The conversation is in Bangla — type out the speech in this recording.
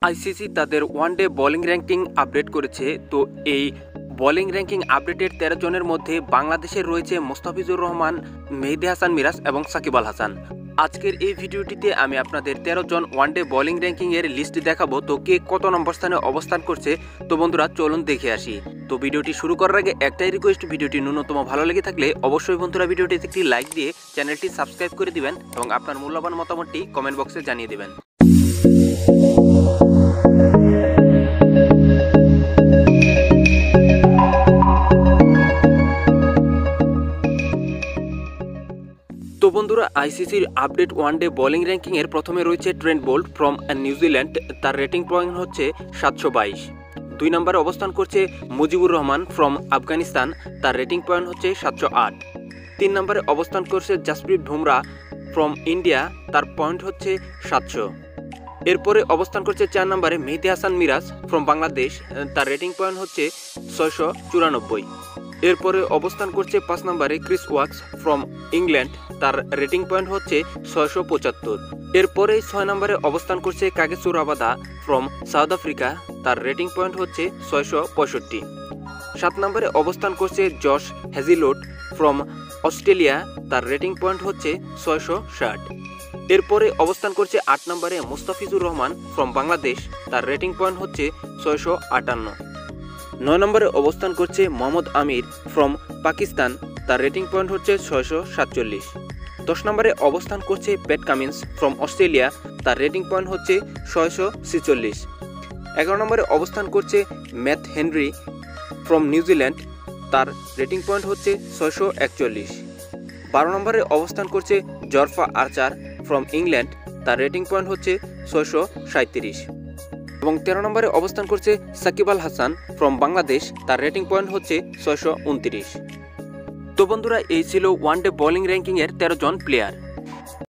আইসিসি তাদের ওয়ানডে বোলিং র্যাঙ্কিং আপডেট করেছে। তো এই বোলিং র্যাঙ্কিং আপডেটের 13 জনের মধ্যে বাংলাদেশের রয়েছে মোস্তাফিজুর রহমান, মেহেদী হাসান মিরাজ এবং সাকিব আল হাসান। আজকের এই ভিডিওটিতে আমি আপনাদের 13 জন ওয়ানডে বোলিং র্যাঙ্কিংয়ের লিস্ট দেখাবো, তো কে কত নম্বর স্থানে অবস্থান করছে। তো বন্ধুরা চলুন দেখে আসি। তো ভিডিওটি শুরু করার আগে একটাই রিকোয়েস্ট, ভিডিওটি ন্যূনতম ভালো লেগে থাকলে অবশ্যই বন্ধুরা ভিডিওটিতে একটি লাইক দিয়ে চ্যানেলটি সাবস্ক্রাইব করে দিবেন এবং আপনার মূল্যবান মতামতটি কমেন্ট বক্সে জানিয়ে দেবেন। তো বন্ধুরা আইসিসির আপডেট ওয়ানডে বোলিং র্যাঙ্কিংয়ের প্রথমে রয়েছে ট্রেন্ট বোল্ট ফ্রম নিউজিল্যান্ড, তার রেটিং পয়েন্ট হচ্ছে 722। 2 নম্বরে অবস্থান করছে মুজিবুর রহমান ফ্রম আফগানিস্তান, তার রেটিং পয়েন্ট হচ্ছে 708। 3 নম্বরে অবস্থান করছে জাসপ্রীত বুমরা ফ্রম ইন্ডিয়া, তার পয়েন্ট হচ্ছে 700। এরপরে অবস্থান করছে 4 নম্বরে মেহেদী হাসান মিরাজ ফ্রম বাংলাদেশ, তার রেটিং পয়েন্ট হচ্ছে 694। এরপরে অবস্থান করছে 5 নম্বরে ক্রিস ওয়াক্স ফ্রম ইংল্যান্ড, তার রেটিং পয়েন্ট হচ্ছে 675। এরপরে 6 নম্বরে অবস্থান করছে Kagiso Rabada from south Africa, তার রেটিং পয়েন্ট হচ্ছে 665। 7 নম্বরে অবস্থান করছে জশ হ্যাজিলউড ফ্রম অস্ট্রেলিয়া, তার রেটিং পয়েন্ট হচ্ছে 660। এরপরে অবস্থান করছে 8 নম্বরে মুস্তাফিজুর রহমান ফ্রম বাংলাদেশ, তার রেটিং পয়েন্ট হচ্ছে 658। 9 নম্বরে অবস্থান করছে মোহাম্মদ আমির ফ্রম পাকিস্তান, তার রেটিং পয়েন্ট হচ্ছে 647। 10 নম্বরে অবস্থান করছে প্যাট কামিন্স ফ্রম অস্ট্রেলিয়া, তার রেটিং পয়েন্ট হচ্ছে 646। 11 নম্বরে অবস্থান করছে ম্যাথ হেনরি ফ্রম নিউজিল্যান্ড, তার রেটিং পয়েন্ট হচ্ছে 641। 12 নম্বরে অবস্থান করছে জরফা আর্চার ফ্রম ইংল্যান্ড, তার রেটিং পয়েন্ট হচ্ছে 637। এবং 13 নম্বরে অবস্থান করছে সাকিব আল হাসান ফ্রম বাংলাদেশ, তার রেটিং পয়েন্ট হচ্ছে 629। তো বন্ধুরা এই ছিল ওয়ানডে বোলিং র্যাঙ্কিংয়ের 13 জন প্লেয়ার।